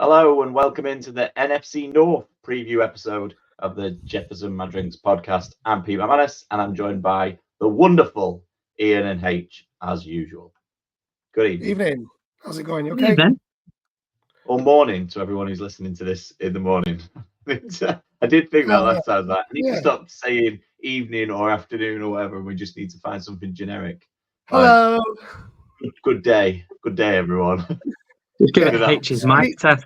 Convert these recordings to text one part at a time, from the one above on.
Hello and welcome into the NFC North Preview episode of the Jefferson My Drinks podcast. I'm Pete McManus and I'm joined by the wonderful Ian and H as usual. Good evening. Evening. How's it going? You okay? Evening. Or morning to everyone who's listening to this in the morning. I did think that last time. I need to stop saying evening or afternoon or whatever. We just need to find something generic. Hello. Good day. Good day, everyone. Just give it H's mic test.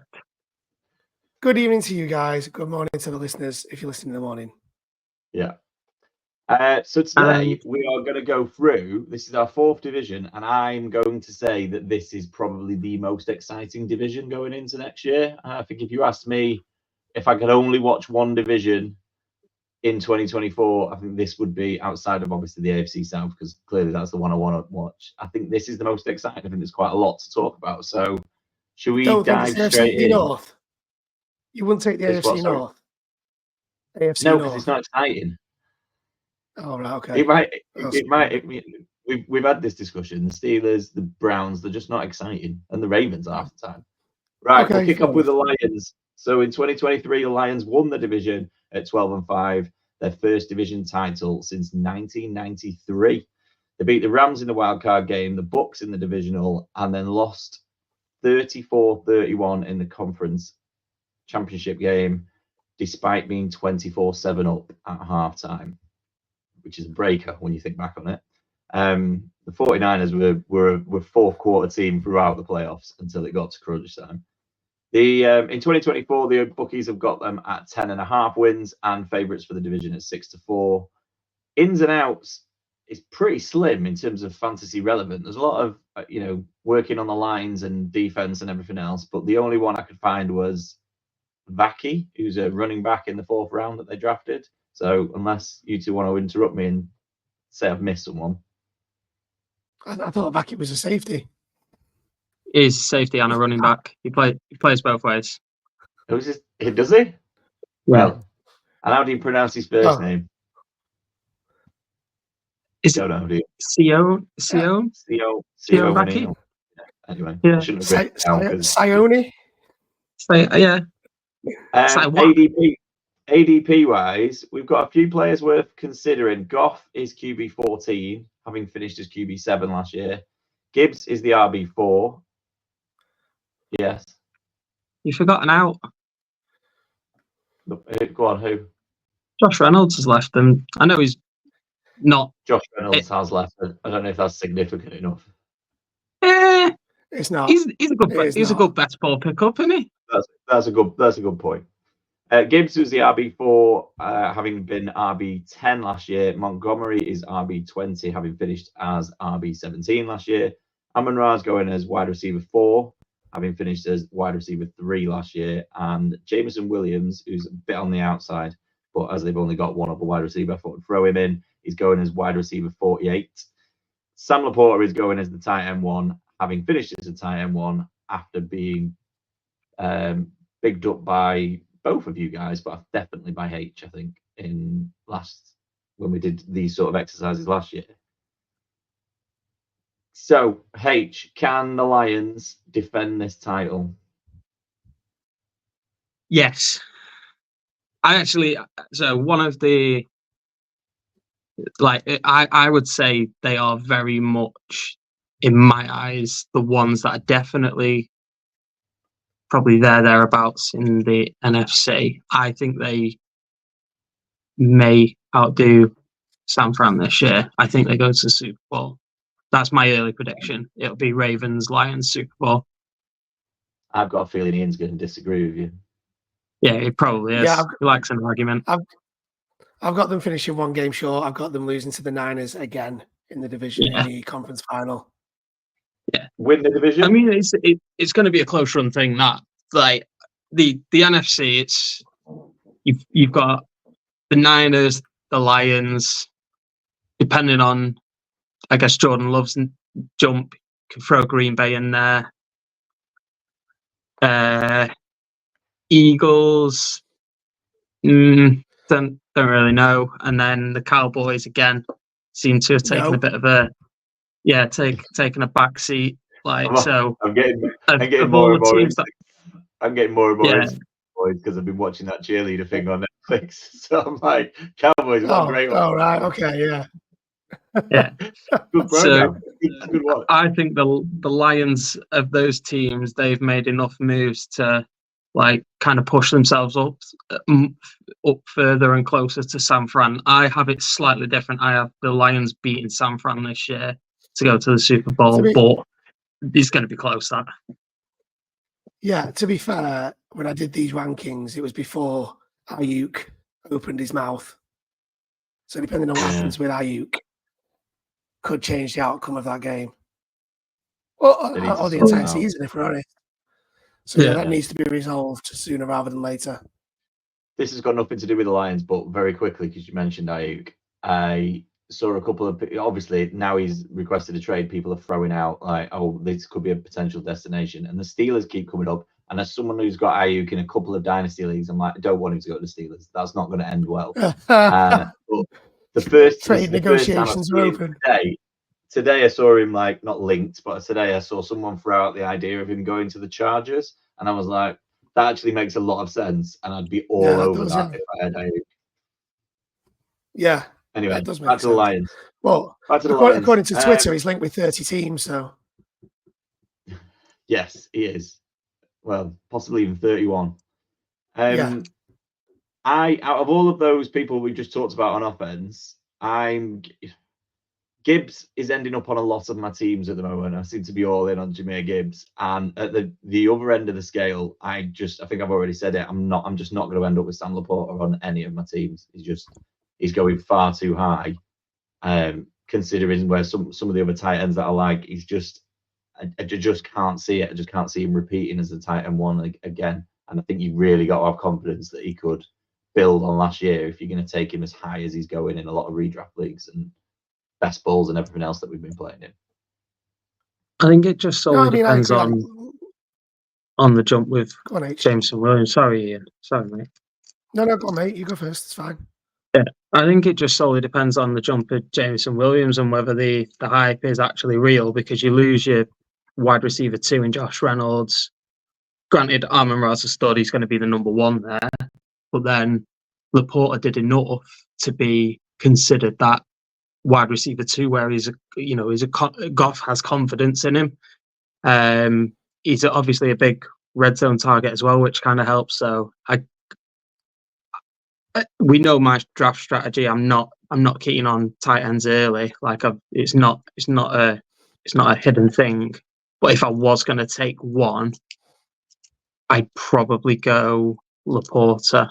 Good evening to you guys. Good morning to the listeners if you're listening in the morning. Yeah. So today we are going to go through, this is our fourth division, and I'm going to say that this is probably the most exciting division going into next year. I think if you asked me if I could only watch one division in 2024, I think this would be outside of obviously the AFC South, because clearly that's the one I want to watch. I think this is the most exciting. I think there's quite a lot to talk about. So should we dive straight in? North. You wouldn't take the AFC North? AFC no, North. because it's not exciting. Oh, right, okay. It might. We've had this discussion. The Steelers, the Browns, they're just not exciting, and the Ravens are half the time. Right, okay, we'll kick off with the Lions. So in 2023, the Lions won the division at 12-5, their first division title since 1993. They beat the Rams in the wildcard game, the Bucs in the divisional, and then lost 34-31 in the conference championship game, despite being 24-7 up at halftime, which is a breaker when you think back on it. The 49ers were fourth quarter team throughout the playoffs until it got to crunch time. In 2024, the bookies have got them at 10.5 wins and favourites for the division at 6-4. Ins and outs is pretty slim in terms of fantasy relevant. There's a lot of working on the lines and defense and everything else, but the only one I could find was Vaki, who's a running back in the fourth round that they drafted. So unless you two want to interrupt me and say I've missed someone. I thought Vaki was a safety. He's safety and a running back. He plays both ways. Does he? Yeah. Well, and how do you pronounce his first name? Is don't know, do you? Sione Vaki? Anyway, yeah. Sione? Yeah. ADP wise, we've got a few players worth considering. Goff is QB 14, having finished as QB 7 last year. Gibbs is the RB 4. Yes. You've forgotten out. Go on, who? Josh Reynolds has left, and I know he's not. Josh Reynolds has left. I don't know if that's significant enough. It's not. He's a good best ball pickup, isn't he? That's a good point. Gibbs was the RB4, having been RB10 last year. Montgomery is RB20, having finished as RB17 last year. Amon-Ra's going as wide receiver 4, having finished as wide receiver 3 last year. And Jameson Williams, who's a bit on the outside, but as they've only got one other wide receiver, I thought I'd throw him in. He's going as wide receiver 48. Sam Laporta is going as the tight end 1, having finished as a tight end 1 after being bigged up by both of you guys, but definitely by H, I think, when we did these sort of exercises last year. So, H, can the Lions defend this title? Yes. One of the, I would say they are very much, in my eyes, the ones that are definitely probably thereabouts in the NFC. I think they may outdo San Fran this year. I think they go to the Super Bowl. That's my early prediction. It'll be Ravens, Lions, Super Bowl. I've got a feeling Ian's going to disagree with you. Yeah, it probably is. Yeah, he likes an argument. I've got them finishing one game short. I've got them losing to the Niners again in the division in the conference final. Yeah, win the division. I mean, it's going to be a close run thing. That like the NFC, it's you've got the Niners, the Lions. Depending on, I guess Jordan Love's jump, can throw Green Bay in there. Eagles, don't really know, and then the Cowboys again seem to have taken a bit of a taken a back seat. I'm getting more and more. I'm getting more and more Yeah. into Cowboys because I've been watching that cheerleader thing on Netflix. So I'm like, Cowboys, what a great one. Oh, right. Okay, yeah. Yeah. Good program. Good one. I think the Lions of those teams, they've made enough moves to like kind of push themselves up further and closer to San Fran. I have it slightly different. I have the Lions beating San Fran this year to go to the Super Bowl, but it's going to be close. That. Yeah, to be fair, when I did these rankings, it was before Ayuk opened his mouth. So depending on what happens with Ayuk, could change the outcome of that game. Or the entire season, if we're honest. So yeah, that needs to be resolved sooner rather than later. This has got nothing to do with the Lions, but very quickly, because you mentioned Ayuk, I saw a couple of, obviously now he's requested a trade, people are throwing out like, oh, this could be a potential destination, and the Steelers keep coming up. And as someone who's got Ayuk in a couple of dynasty leagues, I'm like, I don't want him to go to the Steelers. That's not going to end well. But the first trade negotiations are open. Today I saw him like not linked, but today I saw someone throw out the idea of him going to the Chargers, and I was like, that actually makes a lot of sense, and I'd be all over that if I had Ayuk. Yeah. Anyway, that does make back to sense. the Lions. Well, according to Twitter, he's linked with 30 teams. So yes, he is. Well, possibly even 31. Out of all of those people we just talked about on offense, Gibbs is ending up on a lot of my teams at the moment. I seem to be all in on Jahmyr Gibbs, and at the other end of the scale, I think I've already said it. I'm just not going to end up with Sam Laporta on any of my teams. He's going far too high, considering where some of the other tight ends that I like. I just can't see it. I just can't see him repeating as the tight end one again. And I think you really got to have confidence that he could build on last year if you're going to take him as high as he's going in a lot of redraft leagues and best balls and everything else that we've been playing in. I think it just solely depends on the jump with Jameson Williams. Sorry, Ian. Sorry, mate. No, go on, mate. You go first. It's fine. Yeah, I think it just solely depends on the jump of Jameson Williams and whether the hype is actually real, because you lose your wide receiver 2 in Josh Reynolds. Granted, Amon-Ra's a stud. He's going to be the number 1 there. But then Laporta did enough to be considered that wide receiver 2, where Goff has confidence in him. He's obviously a big red zone target as well, which kind of helps. So we know my draft strategy. I'm not keen on tight ends early. Like it's not a hidden thing. But if I was going to take one, I'd probably go Laporta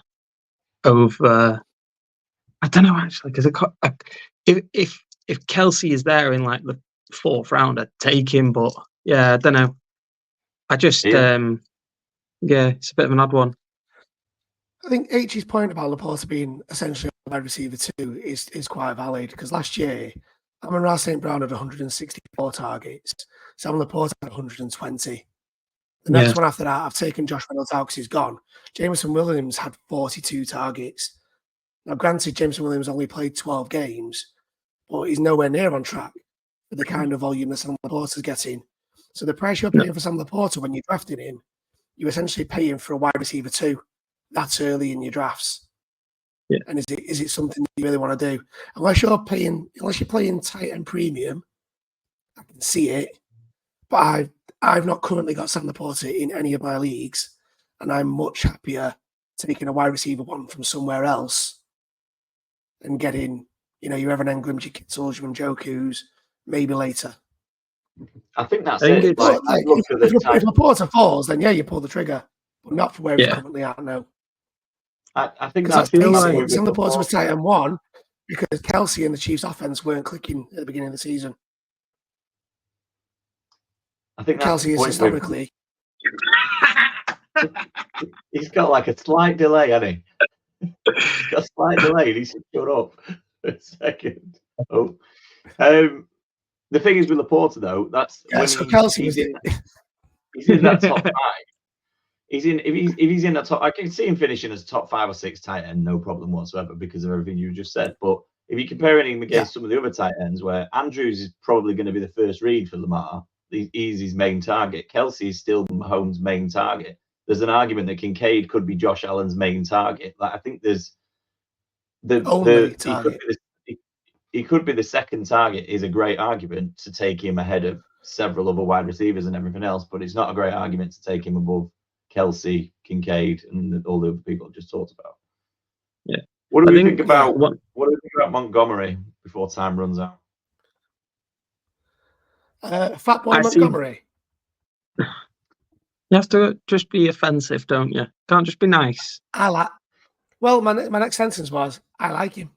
over. I don't know actually, because if Kelsey is there in like the 4th round, I'd take him. But yeah, I don't know. I just it's a bit of an odd one. I think H's point about Laporta being essentially a wide receiver 2 is quite valid, because last year Amon-Ra St. Brown had 164 targets. Sam Laporta had 120. The next one after that, I've taken Josh Reynolds out because he's gone. Jameson Williams had 42 targets. Now, granted, Jameson Williams only played 12 games, but he's nowhere near on track for the kind of volume that Sam Laporta's getting. So the price you're paying for Sam Laporta when you're drafting him, you're essentially paying for a wide receiver 2 that early in your drafts. Yeah. And is it something you really want to do? Unless you're playing tight end premium, I can see it. But I've not currently got Sam Laporta in any of my leagues, and I'm much happier taking a wide receiver 1 from somewhere else and getting, your Evan Engrams, your Kittles, your Njokus, maybe later. I think that's it. If Laporta falls, then you pull the trigger, but not for where he's currently at now. I think that's Sam Laporta was tight end 1 because Kelsey and the Chiefs' offense weren't clicking at the beginning of the season. I think Kelsey is historically. He's got like a slight delay, hasn't he? He's got a slight delay. He should shut up for a second. Oh, the thing is with Laporta though, that's when Kelsey he's in that top 5. If he's in that top, I can see him finishing as top 5 or 6 tight end, no problem whatsoever, because of everything you just said. But if you're comparing him against some of the other tight ends, where Andrews is probably going to be the first read for Lamar, he's his main target. Kelsey is still Mahomes' main target. there's an argument that Kincaid could be Josh Allen's main target. Like, I think there's Only target. He could be the second target is a great argument to take him ahead of several other wide receivers and everything else, but it's not a great argument to take him above Kelsey, Kincaid, and all the other people I've just talked about. Yeah. What do we think about Montgomery before time runs out? Fat Boy Montgomery. You have to just be offensive, don't you? Can't just be nice. Well, my next sentence was, I like him.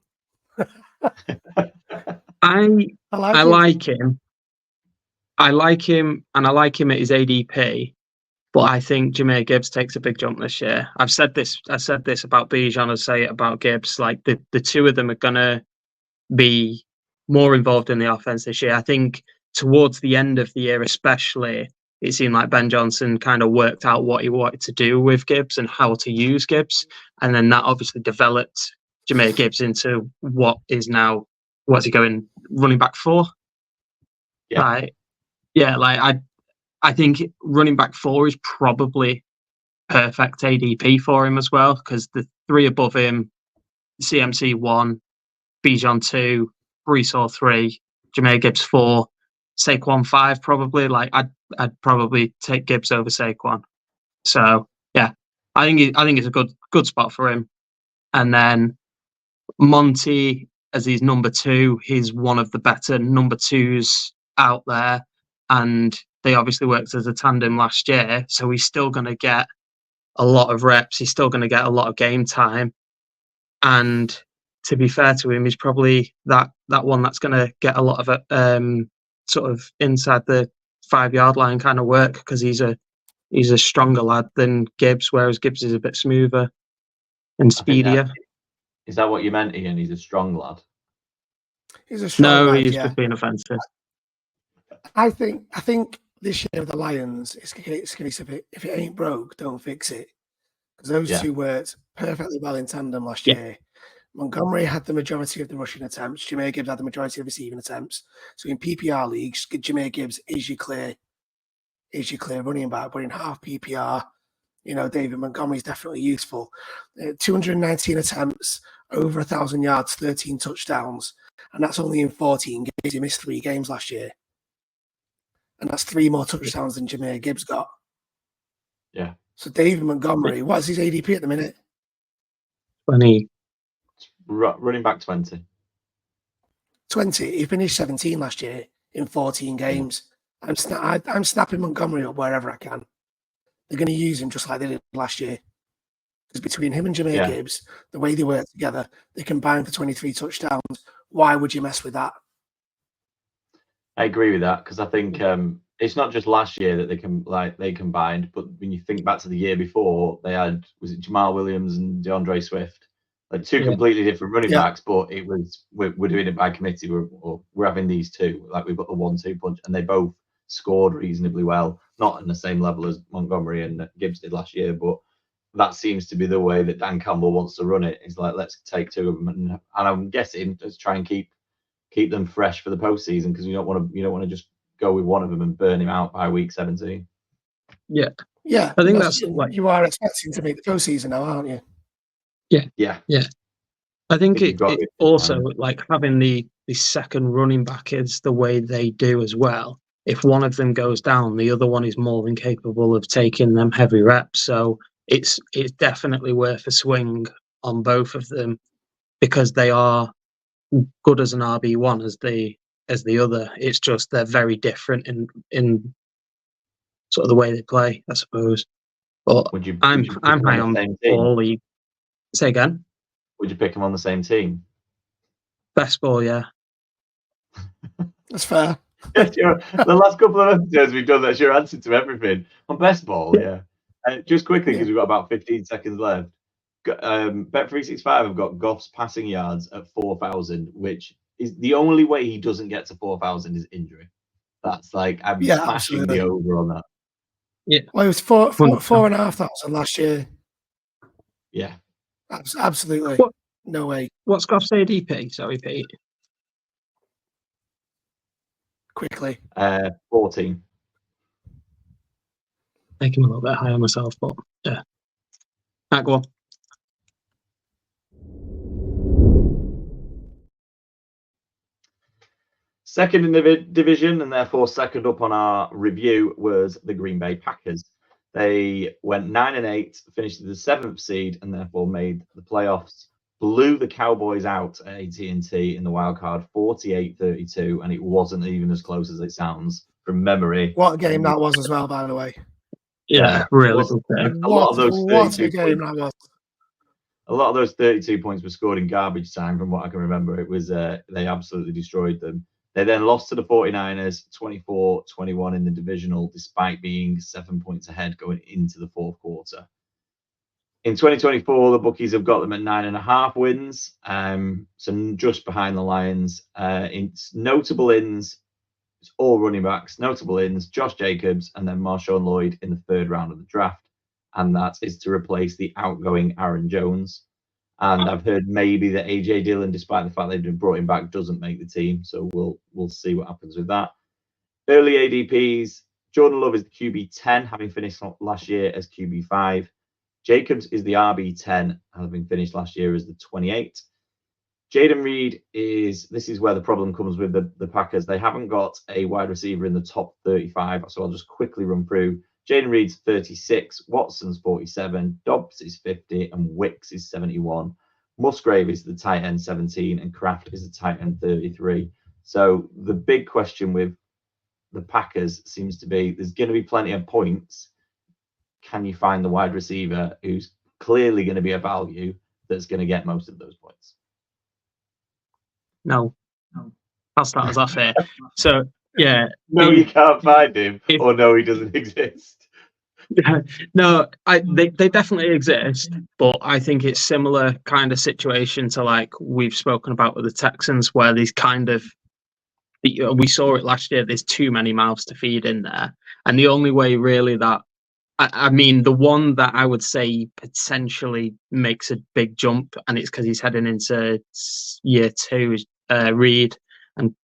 I like him. I like him, and I like him at his ADP. But I think Jahmyr Gibbs takes a big jump this year. I said this about Bijan. I say it about Gibbs. Like the two of them are gonna be more involved in the offense this year. I think towards the end of the year, especially, it seemed like Ben Johnson kind of worked out what he wanted to do with Gibbs and how to use Gibbs, and then that obviously developed Jahmyr Gibbs into what's he going running back for? Yeah. I think running back 4 is probably perfect ADP for him as well, because the 3 above him, CMC 1, Bijan 2, Brees Hall 3, Jahmyr Gibbs 4, Saquon 5 probably. Like I'd probably take Gibbs over Saquon. So yeah, I think it's a good spot for him. And then Monty as his number 2, he's one of the better number 2s out there, and they obviously worked as a tandem last year, so he's still going to get a lot of reps. He's still going to get a lot of game time. And to be fair to him, he's probably that one that's going to get a lot of sort of inside the 5-yard line kind of work, because he's a stronger lad than Gibbs, whereas Gibbs is a bit smoother and speedier. Is that what you meant, Ian? He's a strong lad. He's a strong lad. He's just being offensive. I think this year with the Lions, it's going to be if it ain't broke, don't fix it. Because those two worked perfectly well in tandem last year. Montgomery had the majority of the rushing attempts. Jahmyr Gibbs had the majority of receiving attempts. So in PPR leagues, Jahmyr Gibbs is your clear running back. But in half PPR, David Montgomery is definitely useful. 219 attempts, over 1,000 yards, 13 touchdowns, and that's only in 14 games. He missed 3 games last year. And that's 3 more touchdowns than Jahmyr Gibbs got. Yeah. So David Montgomery, what's his ADP at the minute? 20. Running back 20. 20. He finished 17 last year in 14 games. I'm snapping Montgomery up wherever I can. They're going to use him just like they did last year. Because between him and Jahmyr Gibbs, the way they work together, they combined for 23 touchdowns. Why would you mess with that? I agree with that, because I think it's not just last year that they combined, but when you think back to the year before, they had, was it Jamal Williams and DeAndre Swift, like 2 completely different running backs, but it was we're doing it by committee. We're having these 2, like we've got the 1-2 punch, and they both scored reasonably well, not on the same level as Montgomery and Gibbs did last year, but that seems to be the way that Dan Campbell wants to run it. He's like, let's take 2 of them, and I'm guessing let's try and keep them fresh for the postseason, because you don't want to just go with one of them and burn him out by week 17. Yeah. I think that's like you are expecting to make the postseason now, aren't you? Yeah. I think it also like having the second running back is the way they do as well. If one of them goes down, the other one is more than capable of taking them heavy reps. So it's definitely worth a swing on both of them, because they are good as an RB1 as the other. It's just they're very different in sort of the way they play, I suppose. But I'm high on all the. Say again. Would you pick them on the same team? Best ball, yeah. That's fair. The last couple of episodes we've done, that's your answer to everything. On best ball, yeah. Just quickly, because we've got about 15 seconds left. Bet365 have got Goff's passing yards at 4,000, which is the only way he doesn't get to 4,000 is injury. That's like, I'm smashing absolutely. the over on that. Yeah. Well, it was 4,500 last year. Yeah. Absolutely. No way. What's Goff's ADP? Sorry, Pete. Quickly. 14. Making him a little bit higher myself, but Yeah. Right, go on. Second in the division, and therefore second up on our review, was the Green Bay Packers. They went 9-8, finished as the 7th seed, and therefore made the playoffs. Blew the Cowboys out at AT&T in the wild card, 48-32, and it wasn't even as close as it sounds from memory. What a game that was as well, by the way. Yeah, really good game. A lot of those What a 32 game points, that was. a lot of those 32 points were scored in garbage time, from what I can remember. It was they absolutely destroyed them. They then lost to the 49ers 24-21 in the divisional, despite being 7 points ahead going into the fourth quarter. In 2024, the bookies have got them at 9.5 wins, so just behind the Lions. In notable ins, it's all running backs. Notable ins, Josh Jacobs and then Marshawn Lloyd in the 3rd round of the draft. And that is to replace the outgoing Aaron Jones. And I've heard maybe that AJ Dillon, despite the fact they've been brought him back, doesn't make the team. So we'll see what happens with that. Early ADPs, Jordan Love is the QB 10, having finished last year as QB 5. Jacobs is the RB 10, having finished last year as the 28. Jaden Reed this is where the problem comes with the Packers. They haven't got a wide receiver in the top 35. So I'll just quickly run through. Jaden Reed's 36, Watson's 47, Dobbs is 50, and Wicks is 71. Musgrave is the tight end 17, and Kraft is the tight end 33. So the big question with the Packers seems to be there's going to be plenty of points. Can you find the wide receiver who's clearly going to be a value that's going to get most of those points? No. I'll start us off here. So, yeah. No, you can't find him, or no, he doesn't exist. No, they definitely exist, but I think it's similar kind of situation to like we've spoken about with the Texans, where these kind of, we saw it last year, there's too many mouths to feed in there. And the only way really that, I mean, the one that I would say potentially makes a big jump, and it's because he's heading into year 2, is Reed. And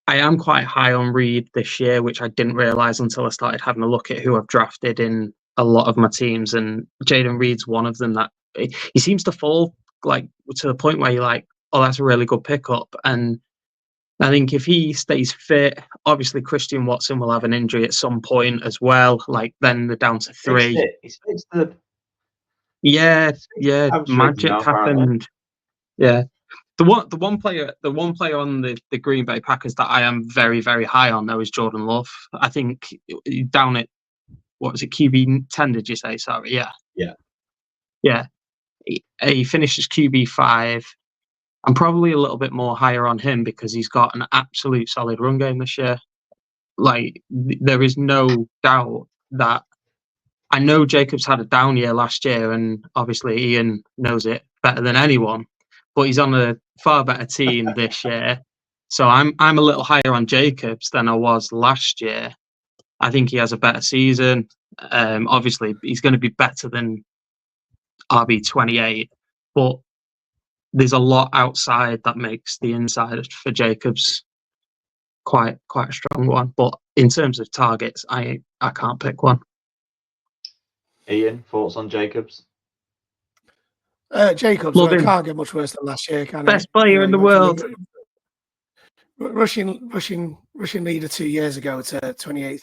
I am quite high on Reed this year, which I didn't realise until I started having a look at who I've drafted in a lot of my teams. And Jaden Reed's one of them that he seems to fall like to the point where you're like, oh, that's a really good pickup. And I think if he stays fit, obviously Christian Watson will have an injury at some point as well. Like then they're down to 3. Yeah, magic happened. Yeah. The one player on the Green Bay Packers that I am very, very high on though is Jordan Love. I think down at what was it, QB 10? Did you say? Sorry, yeah. He finished as QB 5. I'm probably a little bit more higher on him because he's got an absolute solid run game this year. Like there is no doubt that I know Jacobs had a down year last year, and obviously Ian knows it better than anyone. But he's on a far better team this year. So I'm a little higher on Jacobs than I was last year. I think he has a better season. Obviously, he's going to be better than RB28. But there's a lot outside that makes the inside for Jacobs quite a strong one. But in terms of targets, I can't pick one. Ian, thoughts on Jacobs? Jacobs, well, can't get much worse than last year, can Best player in the world. Rushing leader 2 years ago to 28th.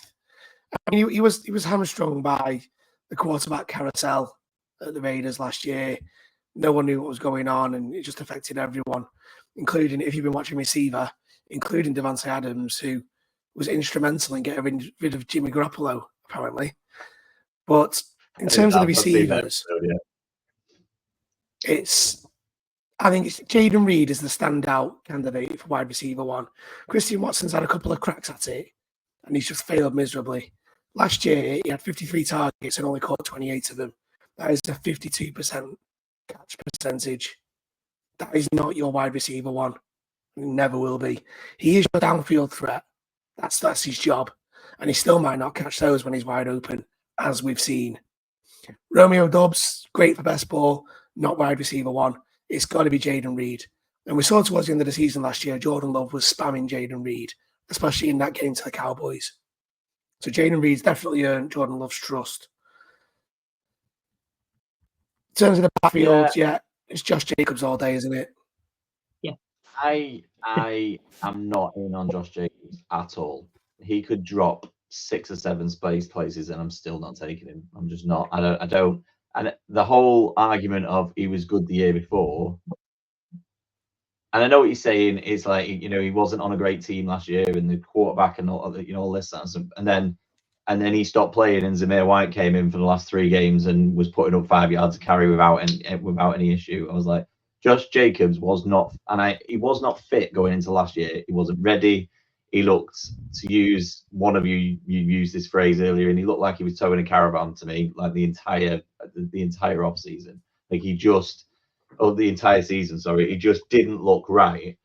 I mean, he was hamstrung by the quarterback carousel at the Raiders last year. No one knew what was going on, and it just affected everyone, including, if you've been watching receiver, including Devontae Adams, who was instrumental in getting rid of Jimmy Garoppolo, apparently. But in terms of the receivers, I think it's Jaden Reed is the standout candidate for wide receiver 1. Christian Watson's had a couple of cracks at it, and he's just failed miserably. Last year, he had 53 targets and only caught 28 of them. That is a 52% catch percentage. That is not your wide receiver 1. It never will be. He is your downfield threat. That's his job. And he still might not catch those when he's wide open, as we've seen. Romeo Doubs, great for best ball, not wide receiver 1. It's got to be Jaden Reed. And we saw towards the end of the season last year, Jordan Love was spamming Jaden Reed, especially in that game to the Cowboys. So Jaden Reed's definitely earned Jordan Love's trust. terms of the backfield, it's Josh Jacobs all day, isn't it? Yeah. I am not in on Josh Jacobs at all. He could drop 6 or 7 places, and I'm still not taking him. I'm just not. I don't. And the whole argument of he was good the year before, and I know what you're saying. It's like, he wasn't on a great team last year, and the quarterback and all this stuff, and then he stopped playing, and Zamir White came in for the last 3 games and was putting up 5 yards of carry without any issue. I was like, Josh Jacobs was not, he was not fit going into last year. He wasn't ready. He looked, to use one of you used this phrase earlier, and he looked like he was towing a caravan to me, like the entire off season. Like the entire season. Sorry, he just didn't look right.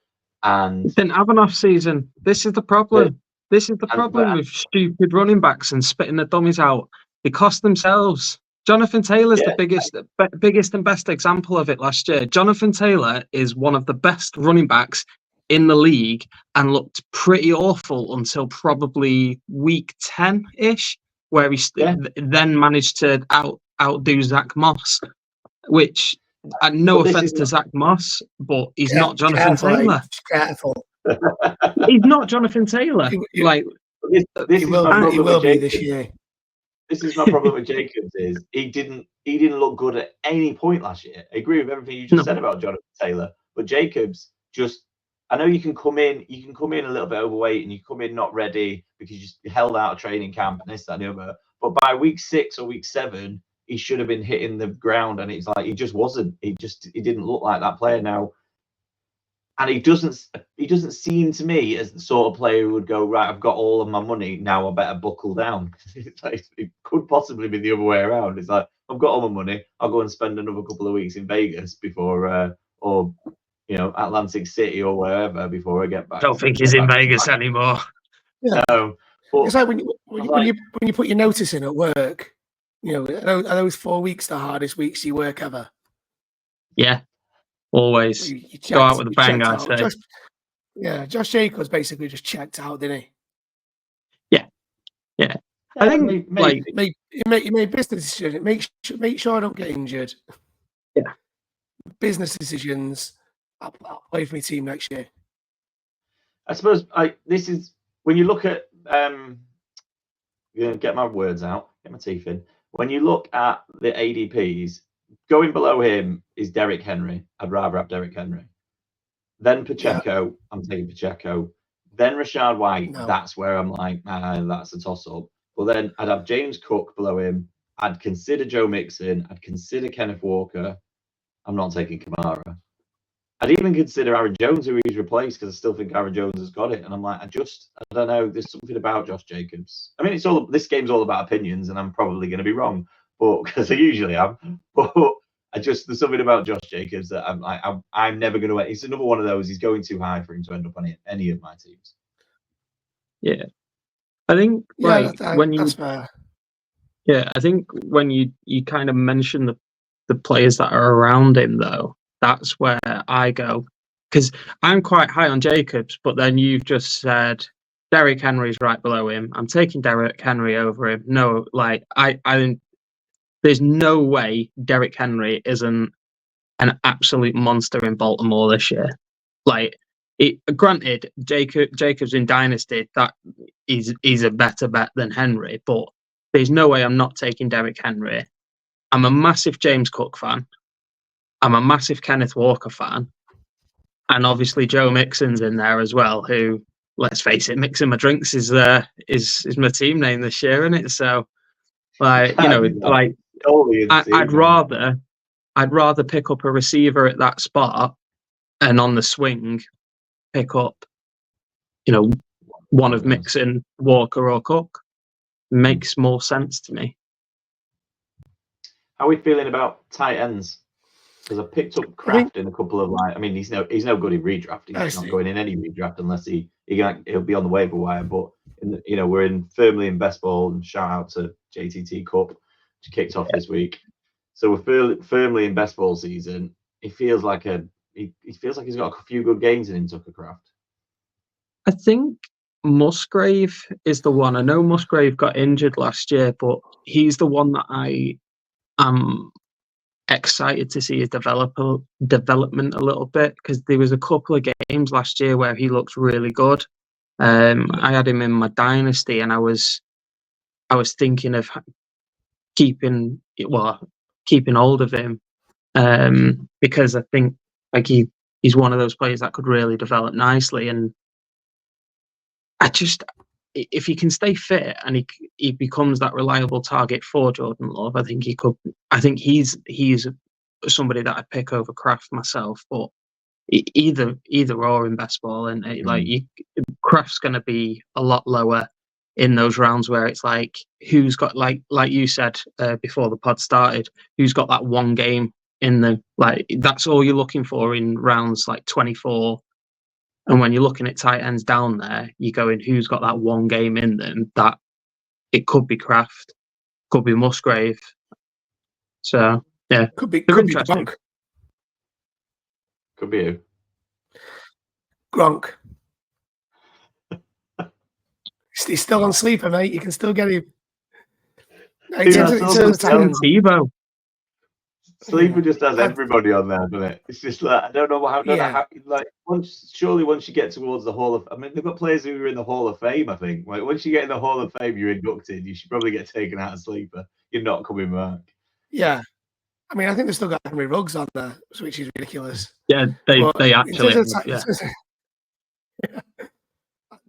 And he didn't have an off season. This is the problem. This is the problem with stupid running backs and spitting the dummies out. They cost themselves. Jonathan Taylor's the biggest and best example of it last year. Jonathan Taylor is one of the best running backs in the league and looked pretty awful until probably week 10-ish, where he then managed to outdo Zach Moss, which, no offense to Zach Moss, but he's not Jonathan Taylor. Careful. He's not Jonathan Taylor. He will be this year. This is my problem with Jacobs. Is he didn't look good at any point last year. I agree with everything you just said about Jonathan Taylor, but Jacobs just. I know you can come in a little bit overweight, and you come in not ready because you just held out a training camp and this, that, and the other. But by week 6 or week 7, he should have been hitting the ground, and it's like he just wasn't. He didn't look like that player now. And he doesn't seem to me as the sort of player who would go, right, I've got all of my money, now I better buckle down. It could possibly be the other way around. It's like, I've got all my money, I'll go and spend another couple of weeks in Vegas before, or Atlantic City or wherever before I get back. I don't think he's in Vegas anymore. Yeah. No, it's like when you put your notice in at work, are those 4 weeks the hardest weeks you work ever? Yeah. Always go out with a bang, I say. Josh Jacobs basically just checked out, didn't he? Yeah. I think he made business decisions. Make sure I don't get injured. Yeah. Business decisions. I'll play for my team next year. I suppose this is when you look at get my words out, get my teeth in. When you look at the ADPs. Going below him is Derrick Henry. I'd rather have Derrick Henry. Then Pacheco. Yeah. I'm taking Pacheco. Then Rashad White. No. That's where I'm like, that's a toss-up. But then I'd have James Cook below him. I'd consider Joe Mixon. I'd consider Kenneth Walker. I'm not taking Kamara. I'd even consider Aaron Jones, who he's replaced, because I still think Aaron Jones has got it. And I'm like, I don't know. There's something about Josh Jacobs. I mean, this game's all about opinions, and I'm probably going to be wrong. But because I usually am, but there's something about Josh Jacobs that I'm never going to. It's another one of those. He's going too high for him to end up on any of my teams. Yeah, I think that's fair. Yeah, I think when you kind of mention the players that are around him, though, that's where I go, because I'm quite high on Jacobs, but then you've just said Derrick Henry's right below him. I'm taking Derrick Henry over him. No, there's no way Derrick Henry isn't an absolute monster in Baltimore this year. Granted, Jacobs in Dynasty, that he's a better bet than Henry, but there's no way I'm not taking Derrick Henry. I'm a massive James Cook fan. I'm a massive Kenneth Walker fan. And obviously Joe Mixon's in there as well, who, let's face it, Mixing My Drinks is my team name this year, isn't it? So, I'd rather pick up a receiver at that spot and on the swing pick up, one of Mixon, Walker, or Cook. Makes more sense to me. How are we feeling about tight ends? Because I picked up Kraft in a couple of he's no good in redraft. He's not going in any redraft unless he'll be on the waiver wire. But we're firmly in best ball, and shout out to JTT Cup, which kicked off this week. So we're firmly in best ball season. He feels like he's got a few good games in him, Tucker Kraft. I think Musgrave is the one. I know Musgrave got injured last year, but he's the one that I am excited to see his development a little bit, because there was a couple of games last year where he looked really good. I had him in my dynasty, and I was thinking of keeping hold of him, because I think like he's one of those players that could really develop nicely, and if he can stay fit and he becomes that reliable target for Jordan Love, I think he could. I think he's somebody that I'd pick over Kraft myself, but either or in best ball, and Kraft's going to be a lot lower in those rounds where it's like who's got like you said before the pod started, who's got that one game in the that's all you're looking for in rounds like 24. And when you're looking at tight ends down there, you're going, who's got that one game in them? That it could be Kraft, could be Musgrave. So yeah, could be Gronk. Could be who? Gronk. He's still on sleeper, mate. You can still get him. Tebow. Sleeper just has everybody on there, doesn't it? It's just like I don't know how. Like once you get towards the Hall of, I mean, they've got players who are in the Hall of Fame. I think like once you get in the Hall of Fame, you're inducted. You should probably get taken out of sleeper. You're not coming back. Yeah, I mean, I think they've still got Henry Ruggs on there, which is ridiculous. Yeah, they actually.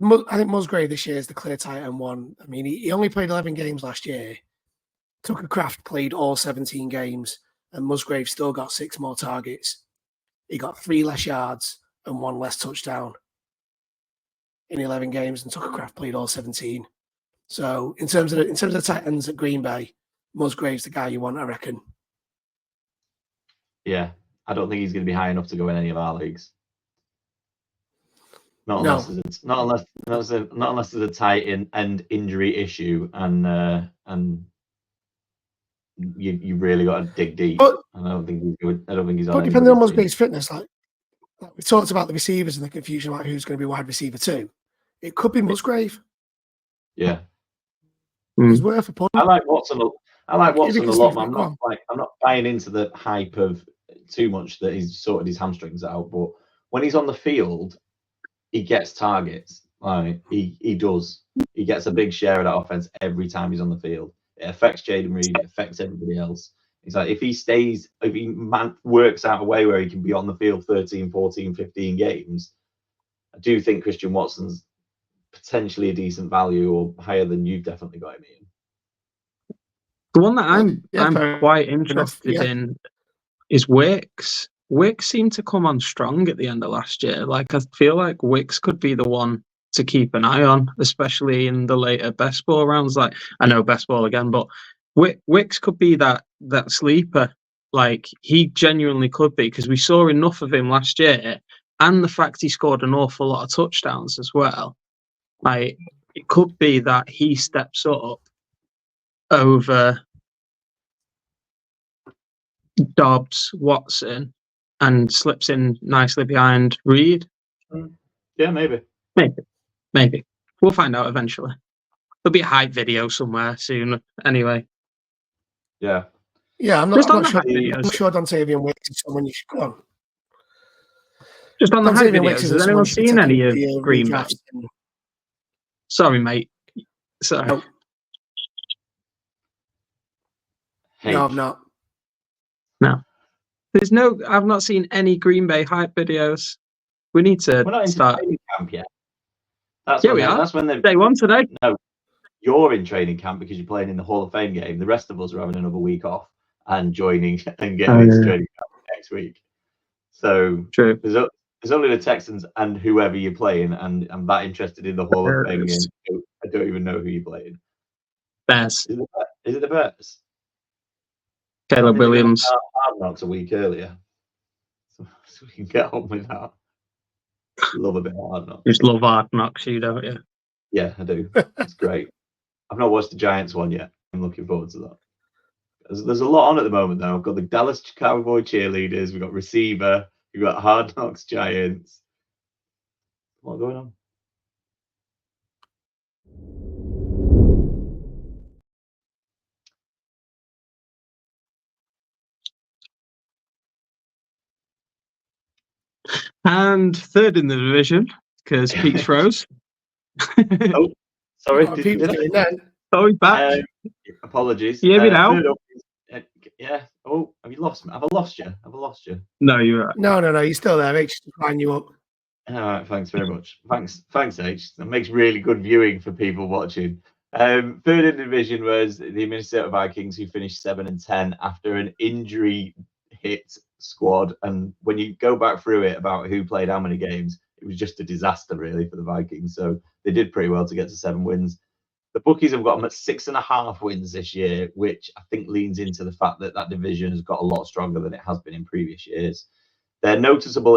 I think Musgrave this year is the clear tight end one. I mean, he only played 11 games last year. Tucker Kraft played all 17 games. And Musgrave still got 6 more targets. He got 3 less yards and 1 less touchdown in 11 games, and Tucker Kraft played all 17. So in terms of the tight ends at Green Bay, Musgrave's the guy you want, I reckon. Yeah, I don't think he's going to be high enough to go in any of our leagues. Not unless there's a tight end injury issue and you really got to dig deep. But I don't think he's good. I don't think he's on. But depending on Musgrave's fitness, like we talked about the receivers and the confusion about who's going to be wide receiver too. It could be Musgrave. Yeah, he's worth a punt. I like Watson. I like Watson a lot. I'm not buying into the hype of too much that he's sorted his hamstrings out. But when he's on the field, he gets targets. Like he does. He gets a big share of that offense every time he's on the field. It affects Jaden Reed. It affects everybody else. It's like if he works out a way where he can be on the field 13, 14, 15 games, I do think Christian Watson's potentially a decent value or higher than you've definitely got him in. The one that I'm quite interested in is Wicks. Wicks seemed to come on strong at the end of last year. Like I feel like Wicks could be the one to keep an eye on, especially in the later best ball rounds. Like I know best ball again, but Wicks could be that sleeper. Like he genuinely could be, because we saw enough of him last year, and the fact he scored an awful lot of touchdowns as well. Like it could be that he steps up over Dobbs, Watson, and slips in nicely behind Reed. Yeah, maybe. We'll find out eventually. There'll be a hype video somewhere soon. Anyway. Yeah. Yeah, I'm not sure Dontavian Wicks is someone you should go on. Just on the hype videos, has anyone seen any of Green Bay? Sorry, mate. Sorry. No, I'm not. No. I've not seen any Green Bay hype videos. We need to start. Training camp yet. We are. That's when they're day one today. No, you're in training camp because you're playing in the Hall of Fame game. The rest of us are having another week off and joining and getting into training camp next week. So true. There's only the Texans and whoever you're playing, and I'm that interested in the Hall of Fame game. I don't even know who you're playing. Bears. Is it the Bears? Caleb Williams. Hard Knocks a week earlier, so we can get on with that. Love a bit of Hard Knocks. You just love Hard Knocks, you don't you? Yeah, I do. It's great. I've not watched the Giants one yet. I'm looking forward to that. There's a lot on at the moment, though. I've got the Dallas Cowboy cheerleaders. We've got receiver. We've got Hard Knocks Giants. What's going on? And third in the division, because Pete's froze. Oh, sorry. What Pete was doing then. Oh, he's back. Apologies. You hear me now? Third up is, yeah. Oh, have you lost me? Have I lost you? Have I lost you? No, you're right. No, you're still there. H to line you up. All right, thanks very much. Thanks, H. That makes really good viewing for people watching. Third in the division was the Minnesota Vikings, who finished 7-10 after an injury-hit squad. And when you go back through it about who played how many games, it was just a disaster, really, for the Vikings. So they did pretty well to get to 7 wins. The bookies have got them at 6.5 wins this year, which I think leans into the fact that that division has got a lot stronger than it has been in previous years. Their notable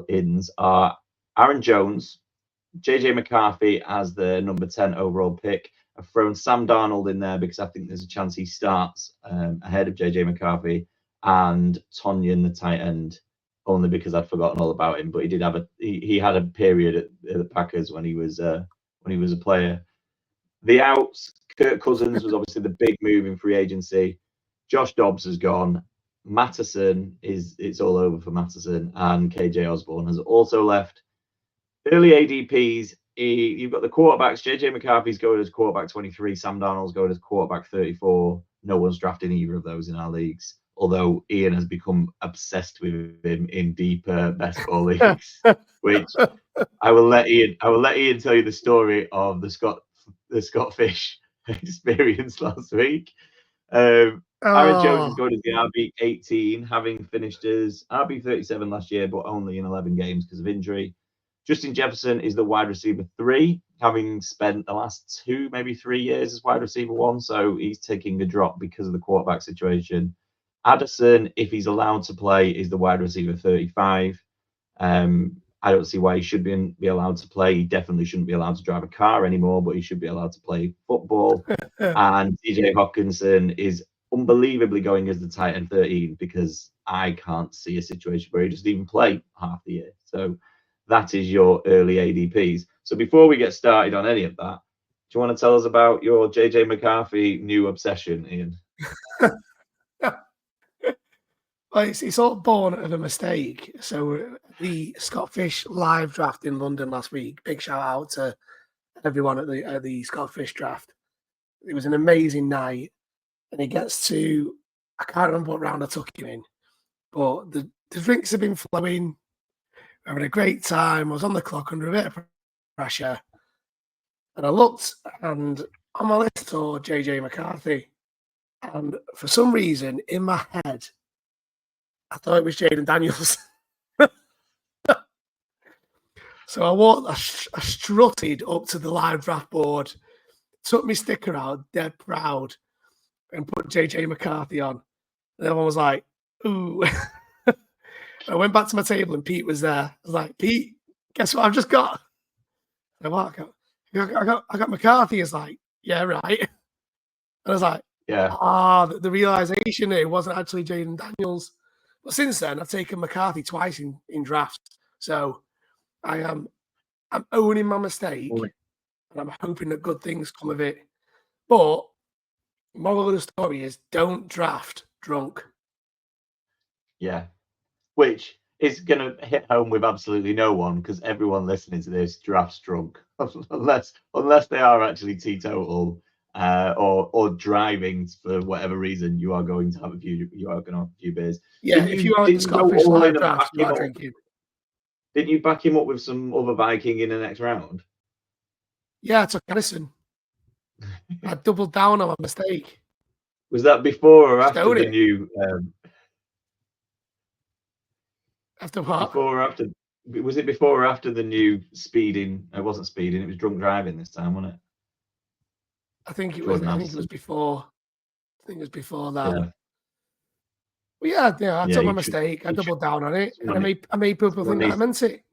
ins are Aaron Jones, JJ McCarthy as the number 10 overall pick. I've thrown Sam Darnold in there because I think there's a chance he starts ahead of JJ McCarthy, and Tonyan, the tight end, only because I'd forgotten all about him. But he did have he had a period at the Packers when he was a player. The outs, Kirk Cousins was obviously the big move in free agency. Josh Dobbs has gone. Mattison it's all over for Mattison, and KJ Osborne has also left. Early ADPs, you've got the quarterbacks. JJ McCarthy's going as quarterback 23. Sam Darnold's going as quarterback 34. No one's drafting either of those in our leagues, although Ian has become obsessed with him in deeper best ball leagues, which I will let Ian tell you the story of the Scott Fish experience last week. Aaron Jones is going as the RB 18, having finished as RB 37 last year, but only in 11 games because of injury. Justin Jefferson is the wide receiver 3, having spent the last 2, maybe 3 years as wide receiver 1, so he's taking a drop because of the quarterback situation. Addison, if he's allowed to play, is the wide receiver 35. I don't see why he should be allowed to play. He definitely shouldn't be allowed to drive a car anymore, but he should be allowed to play football. And DJ Hawkinson is unbelievably going as the tight end 13 because I can't see a situation where he doesn't even play half the year. So that is your early ADPs. So before we get started on any of that, do you want to tell us about your JJ McCarthy new obsession, Ian? Well, it's all born of a mistake. So the Scott Fish live draft in London last week. Big shout out to everyone at the Scott Fish draft. It was an amazing night, and he gets to, I can't remember what round I took him in, but the drinks have been flowing. We're having a great time. I was on the clock under a bit of pressure, and I looked, and on my list saw JJ McCarthy, and for some reason in my head, I thought it was Jaden Daniels. So I strutted up to the live draft board, took my sticker out, dead proud, and put JJ McCarthy on. And everyone was like, ooh. I went back to my table and Pete was there. I was like, Pete, guess what I've just got? I got McCarthy. He's like, yeah, right. And I was like, yeah. The realization that it wasn't actually Jaden Daniels. But since then, I've taken McCarthy twice in drafts. So I'm owning my mistake, and I'm hoping that good things come of it. But moral of the story is don't draft drunk. Yeah. Which is going to hit home with absolutely no one because everyone listening to this drafts drunk unless they are actually teetotal or driving for whatever reason. You are going to have a few beers. Yeah, if you are at the Scott Fish live draft, you are drinking. Didn't you back him up with some other Viking in the next round? Yeah, I took Edison. I doubled down on my mistake. Was that before or after the new? After what? Before or after? Was it before or after the new speeding? It wasn't speeding. It was drunk driving this time, wasn't it? I think it was. I think it was before. I think it was before that. Yeah. Well, I took my mistake. I doubled down on it, and I made people think that I meant it.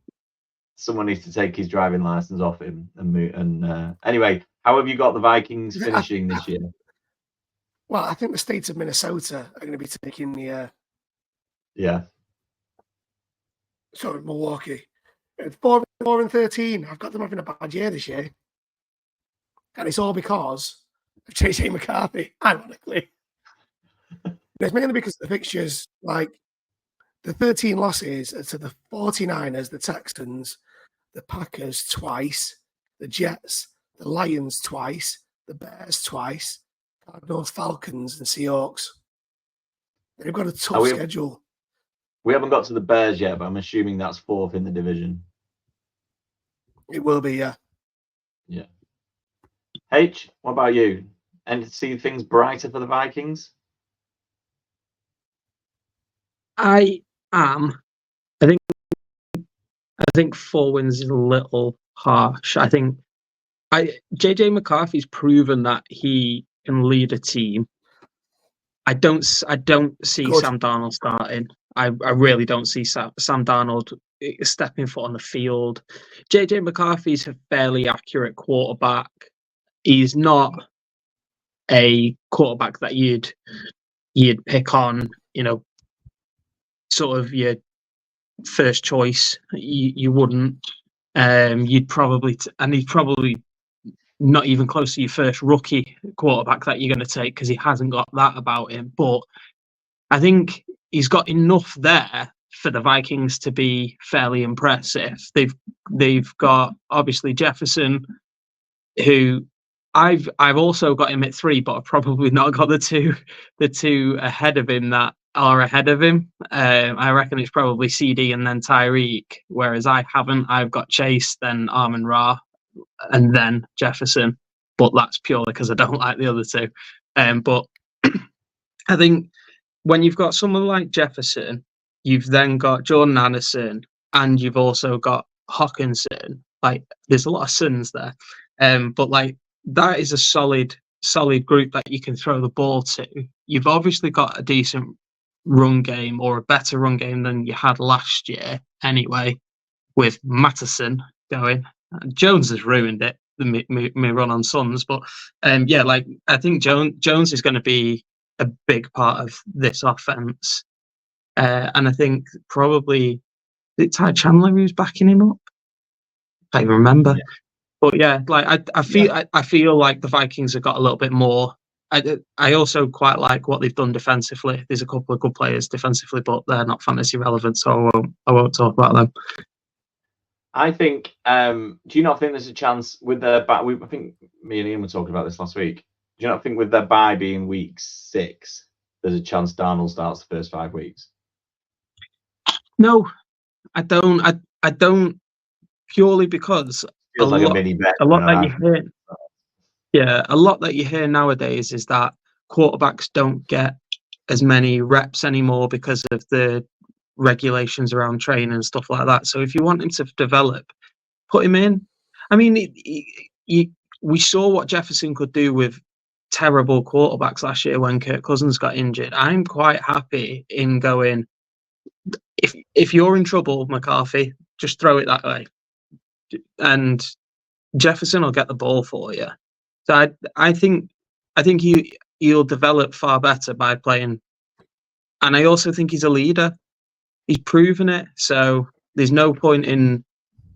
Someone needs to take his driving license off him and move. And anyway, how have you got the Vikings finishing this year? Well, I think the states of Minnesota are going to be taking the. Yeah. Sorry, Milwaukee. It's 4-13. I've got them having a bad year this year, and it's all because of JJ McCarthy. Ironically. It's mainly because of the fixtures. Like, The 13 losses are to the 49ers, the Texans, the Packers twice, the Jets, the Lions twice, the Bears twice, Cardinals, Falcons, and Seahawks. They've got a tough schedule. We haven't got to the Bears yet, but I'm assuming that's fourth in the division. It will be, yeah. Yeah. H, what about you? And see things brighter for the Vikings? I am. I think 4 wins is a little harsh. I think JJ McCarthy's proven that he can lead a team. I don't see Sam Darnold starting. I really don't see Sam Darnold stepping foot on the field. JJ McCarthy's a fairly accurate quarterback. He's not a quarterback that you'd pick on, sort of your first choice. You wouldn't. You'd probably and he's probably not even close to your first rookie quarterback that you're going to take, because he hasn't got that about him. But I think he's got enough there for the Vikings to be fairly impressive. They've got obviously Jefferson, who I've also got him at 3, but I've probably not got the two ahead of him that are ahead of him. I reckon it's probably CD and then Tyreek, whereas I haven't. I've got Chase, then Amon-Ra, and then Jefferson, but that's purely because I don't like the other two. But I think when you've got someone like Jefferson, you've then got Jordan Addison, and you've also got Hawkinson. Like, there's a lot of sons there, but like that is a solid group that you can throw the ball to. You've obviously got a decent run game, or a better run game than you had last year anyway, with Mattison going. Jones has ruined it, me run on Suns, but I think Jones is going to be a big part of this offense, and I think probably it's Ty Chandler who's backing him up. I can't remember, but yeah, like I feel like the Vikings have got a little bit more. I also quite like what they've done defensively. There's a couple of good players defensively, but they're not fantasy relevant, so I won't talk about them. I think. Do you not think there's a chance with their bye? I think me and Ian were talking about this last week. Do you not think with their bye being week 6, there's a chance Darnold starts the first 5 weeks? No, I don't. I don't, purely because a lot that you hear. Yeah, a lot that you hear nowadays is that quarterbacks don't get as many reps anymore because of the regulations around training and stuff like that. So if you want him to develop, put him in. I mean, we saw what Jefferson could do with terrible quarterbacks last year when Kirk Cousins got injured. I'm quite happy in going, if you're in trouble, McCarthy, just throw it that way, and Jefferson will get the ball for you. So I think he'll develop far better by playing, and I also think he's a leader. He's proven it, so there's no point in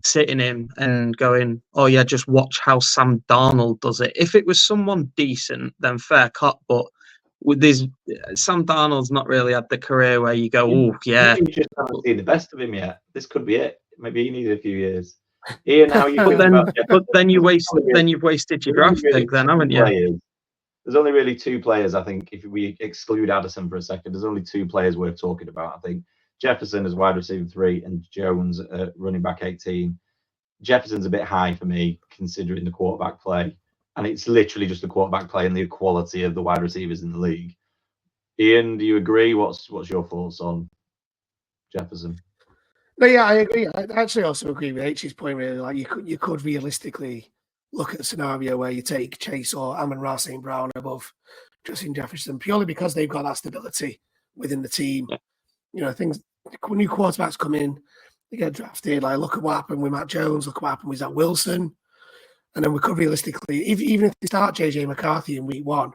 sitting him and going, oh yeah, just watch how Sam Darnold does it. If it was someone decent, then fair cut, but with this, Sam Darnold's not really had the career where you go, oh yeah. You just haven't seen the best of him yet. This could be it. Maybe he needed a few years. Ian, how you feel about it? But then you've wasted your draft pick, then, haven't you? There's only really 2 players, I think, if we exclude Addison for a second, there's only 2 players worth talking about, I think. Jefferson as wide receiver 3 and Jones running back 18. Jefferson's a bit high for me, considering the quarterback play. And it's literally just the quarterback play and the quality of the wide receivers in the league. Ian, do you agree? What's your thoughts on Jefferson? No, yeah, I agree. I actually also agree with H's point. Really, like you could realistically look at a scenario where you take Chase or Amon-Ra St. Brown above Justin Jefferson, purely because they've got that stability within the team. Yeah. Things when new quarterbacks come in, they get drafted. Like, look at what happened with Matt Jones. Look what happened with Zach Wilson. And then we could realistically, even if they start JJ McCarthy in week 1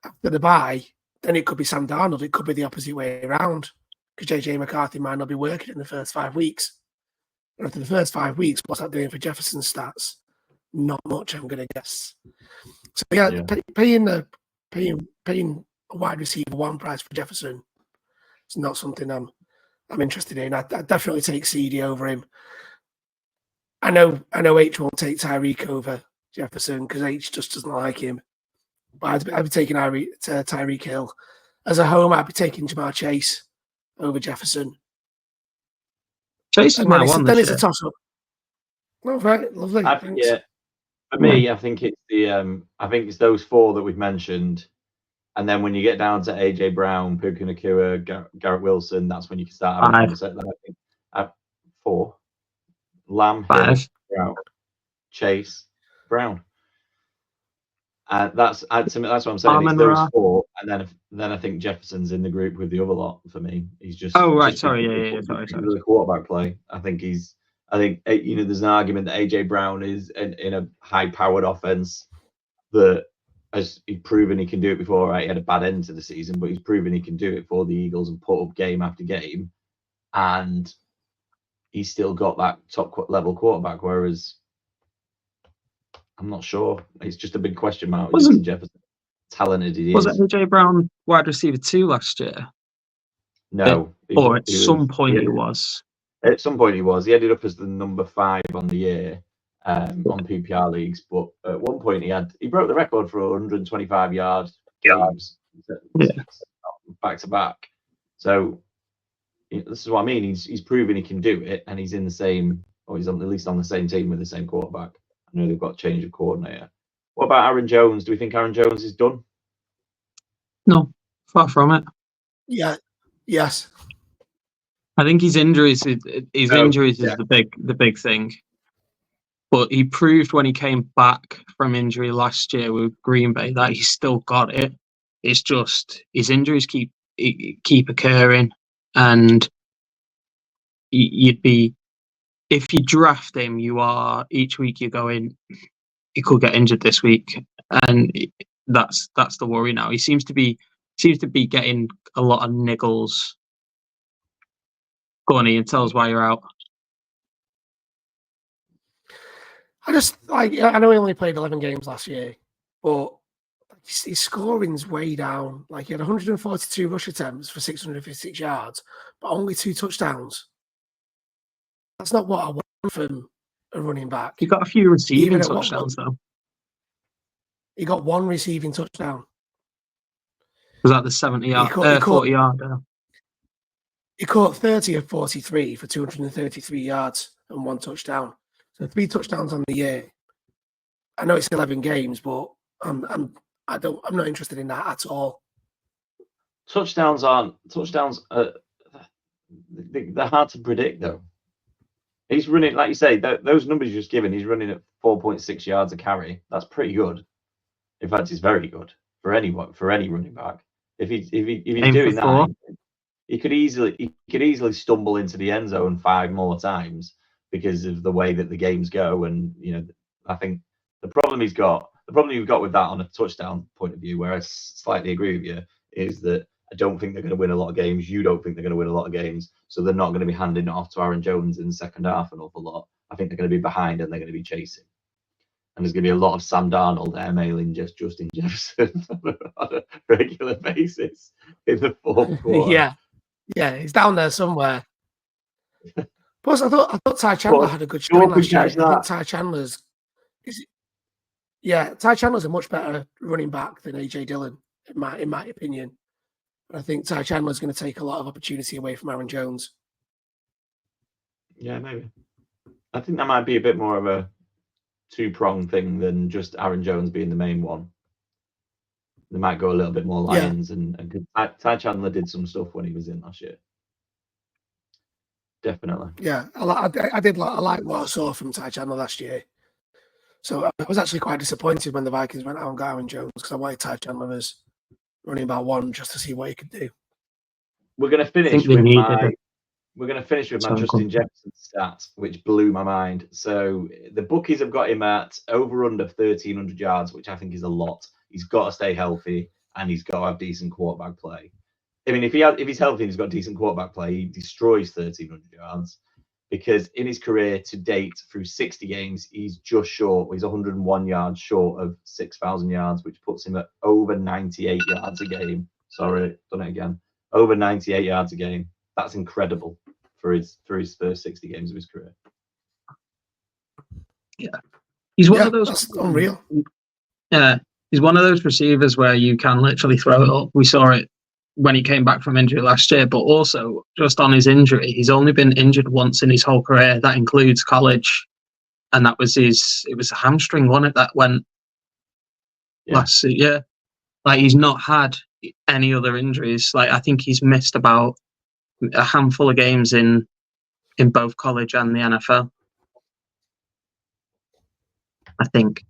after the bye, then it could be Sam Darnold. It could be the opposite way around, because JJ McCarthy might not be working in the first 5 weeks. And after the first 5 weeks, what's that doing for Jefferson's stats? Not much, I'm going to guess. So yeah. Paying a wide receiver 1 price for Jefferson is not something I'm I'm interested in. I'd definitely take CD over him. I know H won't take Tyreek over Jefferson because H just doesn't like him. But I'd be taking Tyreek Hill. As a home, I'd be taking Jamar Chase over Jefferson. Chase is my one. Then it's a toss-up. Oh, right, lovely. Yeah, for me, I think it's those four that we've mentioned, and then when you get down to AJ Brown, Puka Nacua, Garrett Wilson, that's when you can start having a conversation. I think 4: Lamb, Hill, Brown, Chase, Brown. That's what I'm saying. It's those 4, and then I think Jefferson's in the group with the other lot for me. He's just sorry, the quarterback play. I think there's an argument that AJ Brown is in a high-powered offense that has he's proven he can do it before. Right, he had a bad end to the season, but he's proven he can do it for the Eagles and put up game after game, and he's still got that top level quarterback. Whereas I'm not sure. It's just a big question mark. Justin Jefferson, talented he is. Was it AJ Brown wide receiver 2 last year? No. At some point he was. At some point he was. He ended up as the number 5 on the year on PPR leagues. But at one point he broke the record for 125 yard games back to back. So this is what I mean. He's proven he can do it, and he's in the same, or he's at least on the same team with the same quarterback. I know they've got change of coordinator. What about Aaron Jones? Do we think Aaron Jones is done? No, far from it. Yeah. Yes. I think his injuries is the big thing. But he proved when he came back from injury last year with Green Bay that he's still got it. It's just his injuries keep occurring, and you'd be, if you draft him, you are each week you're going, he could get injured this week, and that's the worry now. He seems to be getting a lot of niggles. Go on, Ian, tell us why you're out. I know he only played 11 games last year, but his scoring's way down. Like, he had 142 rush attempts for 656 yards, but only 2 touchdowns. That's not what I want from a running back. He got a few receiving touchdowns, though. He got 1 receiving touchdown. Was that the 40 yard? He caught 30 of 43 for 233 yards and 1 touchdown. So 3 touchdowns on the year. I know it's 11 games, but I'm not interested in that at all. Touchdowns. They're hard to predict, though. He's running, like you say, those numbers you're just given. He's running at 4.6 yards a carry. That's pretty good. In fact, it's very good for any running back. If he's doing that, he could easily stumble into the end zone 5 more times because of the way that the games go. And I think the problem you've got with that on a touchdown point of view, where I slightly agree with you, is that I don't think they're going to win a lot of games. You don't think they're going to win a lot of games, so they're not going to be handing it off to Aaron Jones in the second half an awful lot. I think they're going to be behind and they're going to be chasing. And there's going to be a lot of Sam Darnold airmailing Justin Jefferson on a regular basis in the fourth quarter. Yeah, he's down there somewhere. Plus, I thought Ty Chandler had a good showing last year. I think Ty Chandler's a much better running back than AJ Dillon, in my opinion. But I think Ty Chandler's going to take a lot of opportunity away from Aaron Jones. Yeah, maybe. I think that might be a bit more of a 2-pronged thing than just Aaron Jones being the main one. They might go a little bit more Lions, and Ty Chandler did some stuff when he was in last year. Definitely. Yeah, I like what I saw from Ty Chandler last year. So I was actually quite disappointed when the Vikings went out and got Aaron Jones because I wanted Ty Chandler as running about 1 just to see what he could do. We're going to finish with my Justin Jefferson stats, which blew my mind. So the bookies have got him at over under 1,300 yards, which I think is a lot. He's got to stay healthy and he's got to have decent quarterback play. I mean, if he's healthy and he's got decent quarterback play, he destroys 1,300 yards, because in his career to date, through 60 games, he's just short. He's 101 yards short of 6,000 yards, which puts him at over 98 yards a game. Sorry, done it again. Over 98 yards a game. That's incredible for his first 60 games of his career. Yeah, he's one of those. That's unreal. Yeah, he's one of those receivers where you can literally throw it up. We saw it when he came back from injury last year, but also just on his injury, he's only been injured once in his whole career. That includes college, and that was it was a hamstring, wasn't it? That went last year. Like, he's not had any other injuries. Like, I think he's missed about a handful of games in both college and the NFL. I think.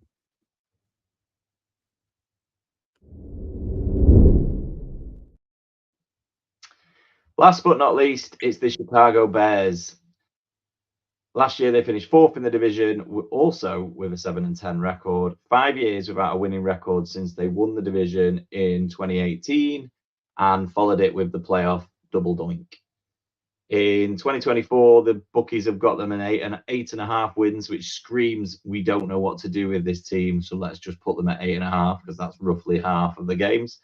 Last but not least, it's the Chicago Bears. Last year, they finished 4th in the division, also with a 7-10 record. 5 years without a winning record since they won the division in 2018 and followed it with the playoff double doink. In 2024, the bookies have got them an 8.5 wins, which screams we don't know what to do with this team. So let's just put them at 8.5 because that's roughly half of the games.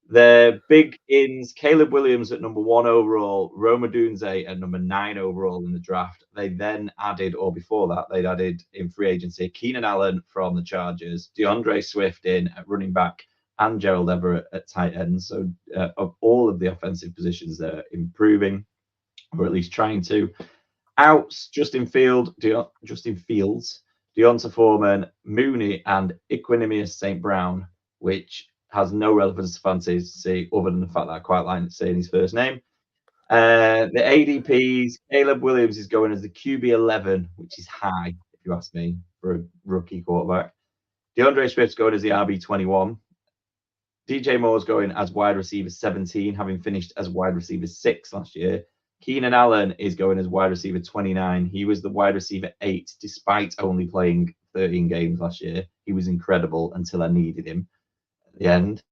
The big ins, Caleb Williams at number 1 overall, Rome Odunze at number 9 overall in the draft. They then added, or before that, they'd added in free agency, Keenan Allen from the Chargers, DeAndre Swift in at running back, and Gerald Everett at tight end. So of all of the offensive positions, they're improving, or at least trying to. Outs, Justin Fields, Deonta Foreman, Mooney, and Equanimous St. Brown, which has no relevance to fantasy other than the fact that I quite like saying his first name. The ADPs, Caleb Williams is going as the QB 11, which is high, if you ask me, for a rookie quarterback. DeAndre Swift's going as the RB 21. DJ Moore's going as wide receiver 17, having finished as wide receiver 6 last year. Keenan Allen is going as wide receiver 29. He was the wide receiver 8, despite only playing 13 games last year. He was incredible until I needed him at the end.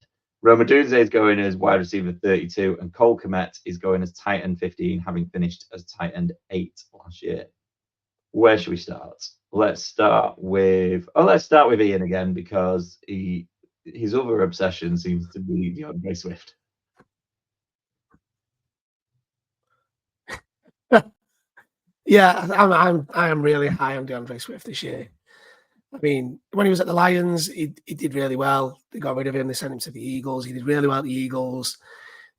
Rome Odunze is going as wide receiver 32, and Cole Kmet is going as tight end 15, having finished as tight end 8 last year. Where should we start? Let's start with Ian again, because his other obsession seems to be DeAndre Swift. Yeah, I am really high on DeAndre Swift this year. I mean, when he was at the Lions, he did really well. They got rid of him. They sent him to the Eagles. He did really well at the Eagles.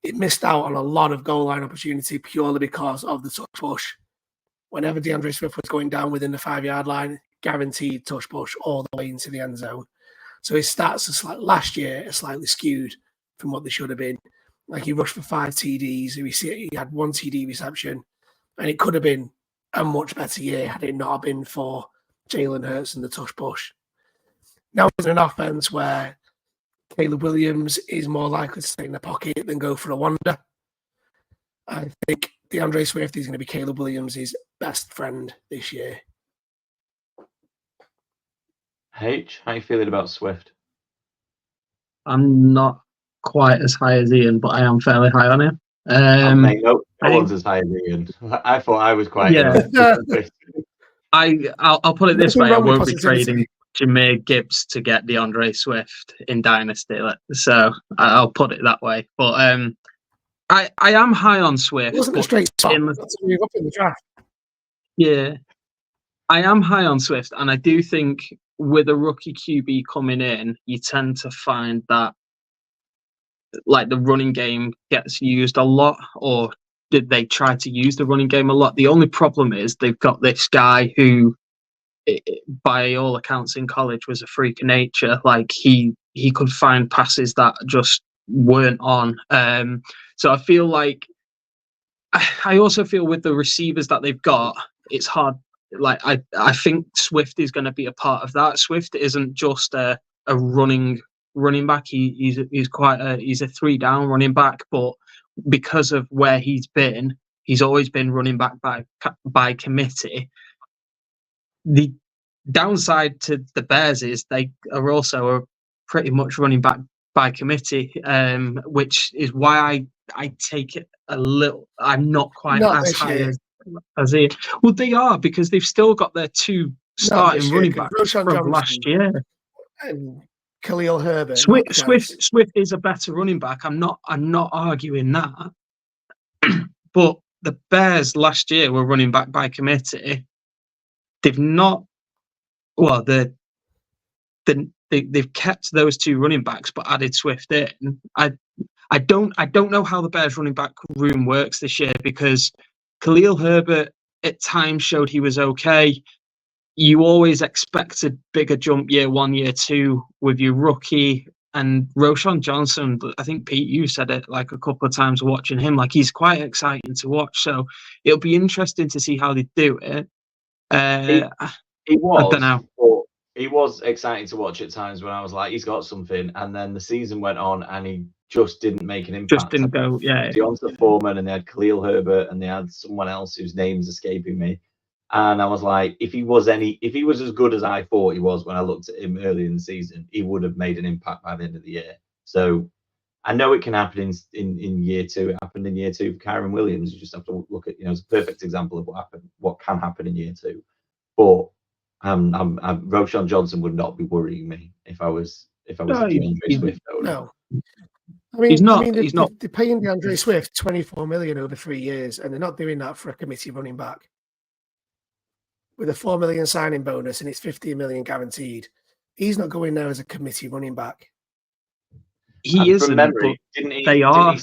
It missed out on a lot of goal line opportunity purely because of the touch push. Whenever DeAndre Swift was going down within the 5-yard line, guaranteed touch push all the way into the end zone. So his stats last year are slightly skewed from what they should have been. Like, he rushed for 5 TDs. He had 1 TD reception, and it could have been a much better year had it not been for Jalen Hurts and the touch push. Now it's an offense where Caleb Williams is more likely to stay in the pocket than go for a wander. I think DeAndre Swift is going to be Caleb Williams' best friend this year. H, how are you feeling about Swift? I'm not quite as high as Ian, but I am fairly high on him. No one's as high as Ian. I thought I was quite. I'll put it this way: I won't be trading Jahmyr Gibbs to get DeAndre Swift in Dynasty, so I'll put it that way. But I am high on Swift. It wasn't a straight spot. Move up in the draft. Yeah, I am high on Swift, and I do think with a rookie QB coming in, you tend to find that, like, the running game gets used a lot, or did they try to use the running game a lot? The only problem is they've got this guy who, by all accounts in college, was a freak of nature. Like, he could find passes that just weren't on. So I feel like, I also feel with the receivers that they've got, it's hard. Like, I think Swift is going to be a part of that. Swift isn't just a running back. He's a 3-down running back, but because of where he's always been running back by committee. The downside to the Bears is they are also pretty much running back by committee, which is why I take it a little. I'm not quite as high as he. Well, they are, because they've still got their 2 starting running backs from last year. Khalil Herbert, not the guys. Swift is a better running back. I'm not arguing that. But the Bears last year were running back by committee. They've not. Well, they've kept those two running backs, but added Swift in. I don't know how the Bears running back room works this year, because Khalil Herbert at times showed he was okay. You always expect a bigger jump year 1, year 2 with your rookie. And Roschon Johnson, I think, Pete, you said it like a couple of times watching him, like he's quite exciting to watch. So it'll be interesting to see how they do it. He was, I don't know. But he was exciting to watch at times when I was like, he's got something. And then the season went on and he just didn't make an impact. Just didn't go, yeah. Deonta Foreman, and they had Khalil Herbert, and they had someone else whose name's escaping me. And I was like, if he was as good as I thought he was when I looked at him early in the season, he would have made an impact by the end of the year. So I know it can happen in year 2. It happened in year 2 for Kyron Williams. You just have to look at, it's a perfect example of what can happen in year 2. But Roschon Johnson would not be worrying me if I was DeAndre Swift. No. I mean, they're paying DeAndre Swift $24 million over 3 years, and they're not doing that for a committee running back. With a $4 million signing bonus and it's $15 million guaranteed, he's not going there as a committee running back. He isn't. From memory, didn't he sign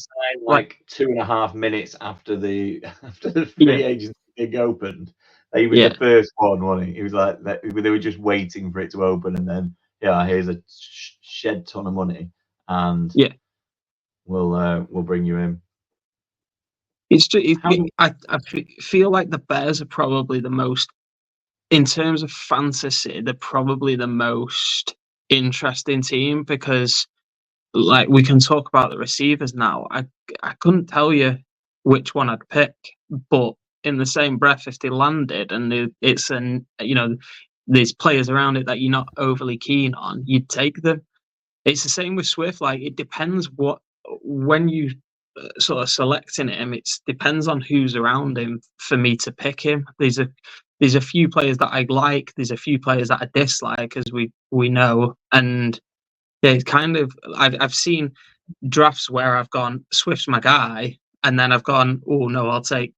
like 2.5 minutes after the free agency gig opened? He was the first one, wasn't he? He was like, they were just waiting for it to open, and then here's a shed ton of money, and we'll bring you in. It's just, I feel like the Bears are probably the most, in terms of fantasy, they're probably the most interesting team, because like we can talk about the receivers now. I couldn't tell you which one I'd pick, but in the same breath, if they landed and there's players around it that you're not overly keen on, you'd take them. It's the same with Swift. Like, it depends when you sort of selecting him, it depends on who's around him for me to pick him. There's a few players that I like. There's a few players that I dislike, as we know. And it's kind of, I've seen drafts where I've gone, Swift's my guy, and then I've gone, oh no, I'll take,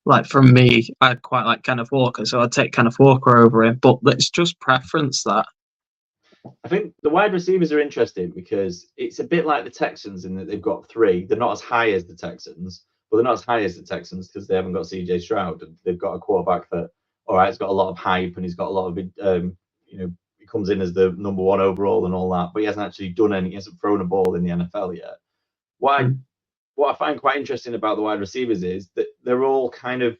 like from me, I quite like Kenneth Walker, so I'd take Kenneth Walker over him. But it's just preference that. I think the wide receivers are interesting because it's a bit like the Texans in that they've got 3. They're not as high as the Texans, but they're not as high as the Texans because they haven't got CJ Stroud. They've got a quarterback that, all right, he's got a lot of hype and he's got a lot of, he comes in as the number 1 overall and all that, but he hasn't actually done any. He hasn't thrown a ball in the NFL yet. What I find quite interesting about the wide receivers is that they're all kind of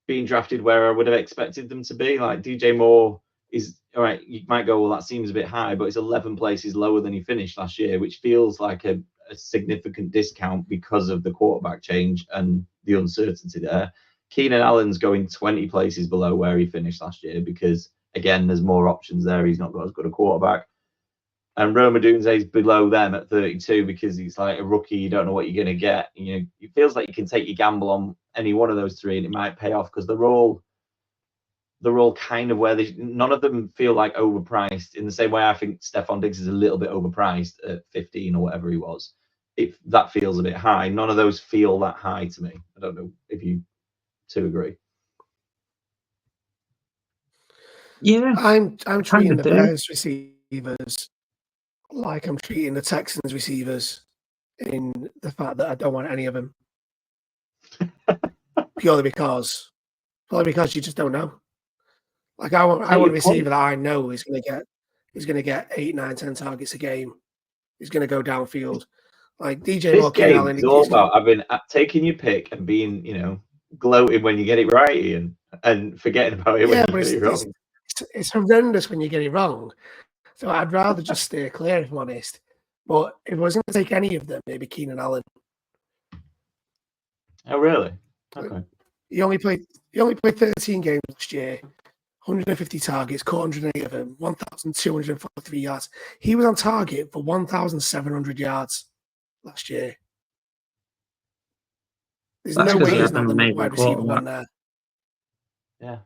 being drafted where I would have expected them to be. Like DJ Moore is, all right, you might go, well, that seems a bit high, but it's 11 places lower than he finished last year, which feels like a significant discount because of the quarterback change and the uncertainty there. Keenan Allen's going 20 places below where he finished last year because, again, there's more options there. He's not got as good a quarterback. And Rome Odunze's below them at 32 because he's like a rookie. You don't know what you're going to get. It feels like you can take your gamble on any one of those 3 and it might pay off because they're all kind of where none of them feel like overpriced in the same way I think Stephon Diggs is a little bit overpriced at 15 or whatever he was. If that feels a bit high, none of those feel that high to me. I don't know if you two agree. Yeah, I'm treating the Bears receivers like I'm treating the Texans receivers, in the fact that I don't want any of them. purely because you just don't know. Like I want a receiver that I know is going to get 8, 9, 10 targets a game. He's going to go downfield. Like DJ Moore, Keenan Allen. It's all about taking your pick and being, gloating when you get it right, and forgetting about it when you get it wrong. It's horrendous when you get it wrong. So I'd rather just stay clear, if I'm honest. But if I was going to take any of them, maybe Keenan Allen. Oh, really? Okay. He only played 13 games last year, 150 targets, caught 108 of them, 1,243 yards. He was on target for 1,700 yards last year. There's no way he's not the wide receiver one there. Yeah.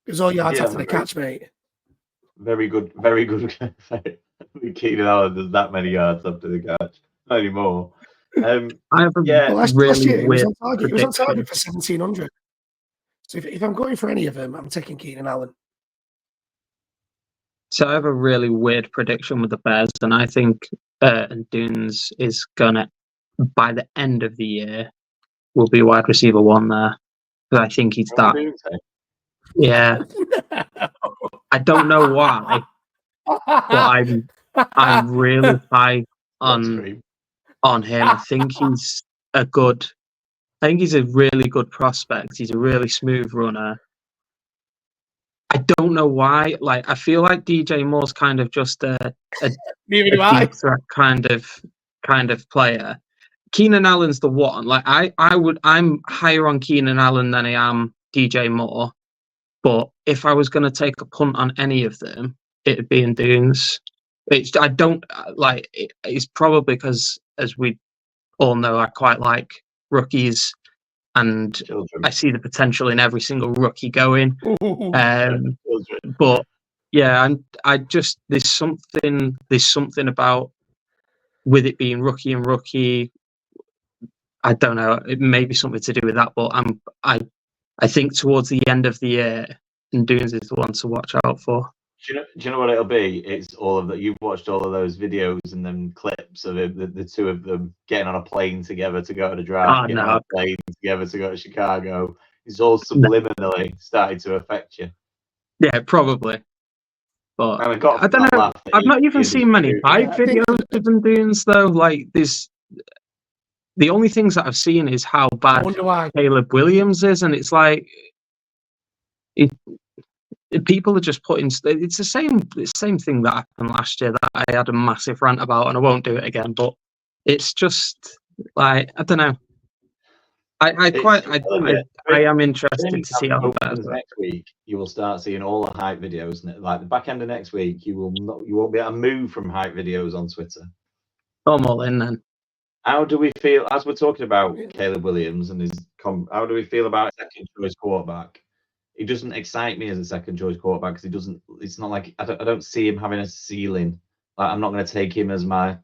It was all yards after the catch, mate. Very good. Keenan Allen does that many yards after the catch. Not anymore. I have a last really year, he was weird on target. He was on prediction. target for 1,700. So if I'm going for any of them, I'm taking Keenan Allen. So I have a really weird prediction with the Bears, and I think Dunes is gonna, by the end of the year, will be wide receiver 1 there. Because I think he's that. Yeah. I don't know why, but I'm really high on him. I think he's a really good prospect. He's a really smooth runner. I don't know why. Like, I feel like DJ Moore's kind of just a deep threat kind of player. Keenan Allen's the one. Like, I'm higher on Keenan Allen than I am DJ Moore. But if I was going to take a punt on any of them, it'd be in Dunes. It's probably because, as we all know, I quite like rookies, and I see the potential in every single rookie going. But yeah, I just there's something about with it being rookie and rookie. I don't know. It may be something to do with that, but I think towards the end of the year, Dunes is the one to watch out for. Do you know what it'll be? It's all of that. You've watched all of those videos and then clips of it, the two of them getting on a plane together to go to the draft, getting on a plane together to go to Chicago. It's all subliminally starting to affect you. Yeah, probably. But I don't know. I've not even seen many hype videos of them Dunes though. Like, the only things that I've seen is how bad Caleb Williams is, and it's like people are just putting. It's the same thing that happened last year that I had a massive rant about, and I won't do it again. But it's just like, I don't know. I am interested to see how the Bears next week. You will start seeing all the hype videos. Like the back end of next week, you won't be able to move from hype videos on Twitter. I'm all in then. How do we feel as we're talking about Caleb Williams and how do we feel about a second choice quarterback? He doesn't excite me as a second choice quarterback because he doesn't. It's not like I don't see him having a ceiling. Like, I'm not going to take him as my.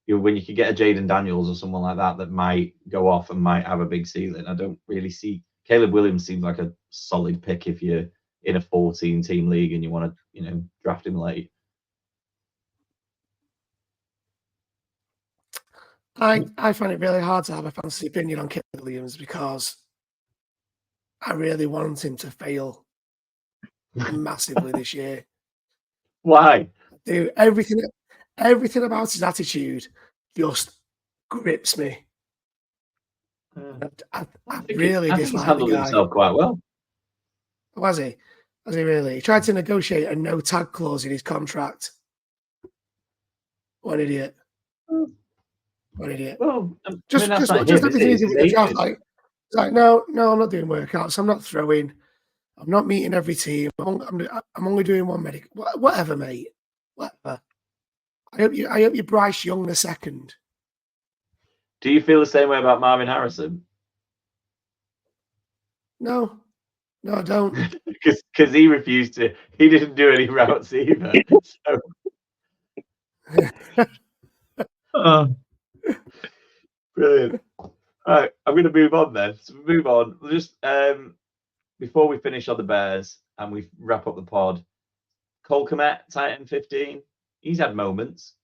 When you could get a Jaden Daniels or someone like that might go off and might have a big ceiling. I don't really see. Caleb Williams seems like a solid pick if you're in a 14-team league and you want to draft him late. I find it really hard to have a fancy opinion on Caleb Williams because I really want him to fail massively this year. Why? Dude, everything about his attitude just grips me. I really dislike he's handled the guy. himself quite well. Was he? Was he really? He tried to negotiate a no tag clause in his contract. What an idiot. What an idiot. Well, just everything he's in the draft. Like, no, I'm not doing workouts. I'm not throwing. I'm not meeting every team. I'm only doing one medic. Whatever, mate. Whatever. I hope you Bryce Young the second. Do you feel the same way about Marvin Harrison? No, I don't. Because he refused to. He didn't do any routes either. So. Brilliant. All right, I'm going to move on then. So we move on. Just before we finish on the Bears and we wrap up the pod, Cole Kmet, tight end 15. He's had moments.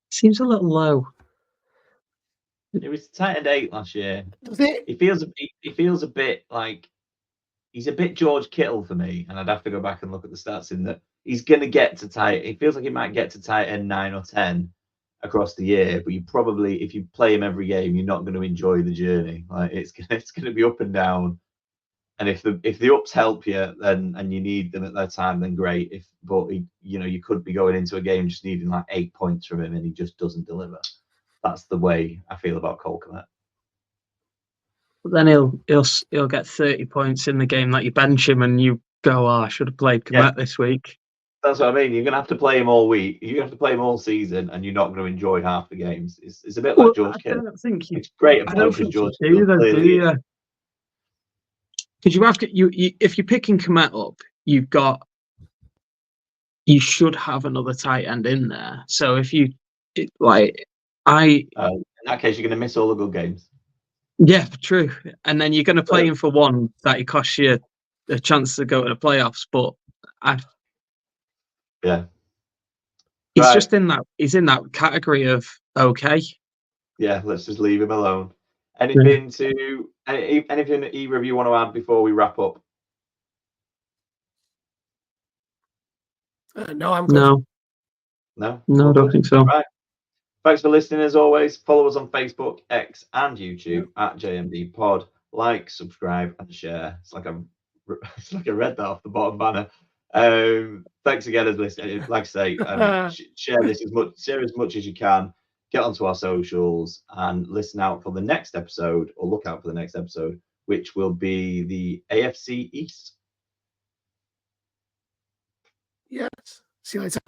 Seems a little low. He was tight end 8 last year. Does it? He feels a bit like he's a bit George Kittle for me, and I'd have to go back and look at the stats in that he's going to get to tight. It feels like he might get to tight end 9 or 10 across the year, but you probably, if you play him every game, you're not going to enjoy the journey. Like it's going to be up and down. And if the ups help you, then and you need them at that time, then great. But you could be going into a game just needing like 8 points from him, and he just doesn't deliver. That's the way I feel about Cole Kmet. But then he'll get 30 points in the game that you bench him, and you go, "Oh, I should have played Kmet this week." That's what I mean. You're going to have to play him all week. You have to play him all season, and you're not going to enjoy half the games. It's a bit like George Kittle. I don't think it's great. I don't think George do you? Because you have to. If you're picking Kmet up, you've got you should have another tight end in there. So if you in that case, you're going to miss all the good games. Yeah, true. And then you're going to play him for one that it costs you a chance to go to the playoffs. But he's just in that. He's in that category of okay. Yeah, let's just leave him alone. Anything either of you want to add before we wrap up? No, I'm good. No, I don't think so. Right. Thanks for listening as always. Follow us on Facebook, X, and YouTube at JMD Pod. Like, subscribe, and share. It's like I read that off the bottom banner. Thanks again as listening. Like I say, share as much as you can. Get onto our socials and listen out for the next episode, or look out for the next episode, which will be the AFC East. Yes. See you later.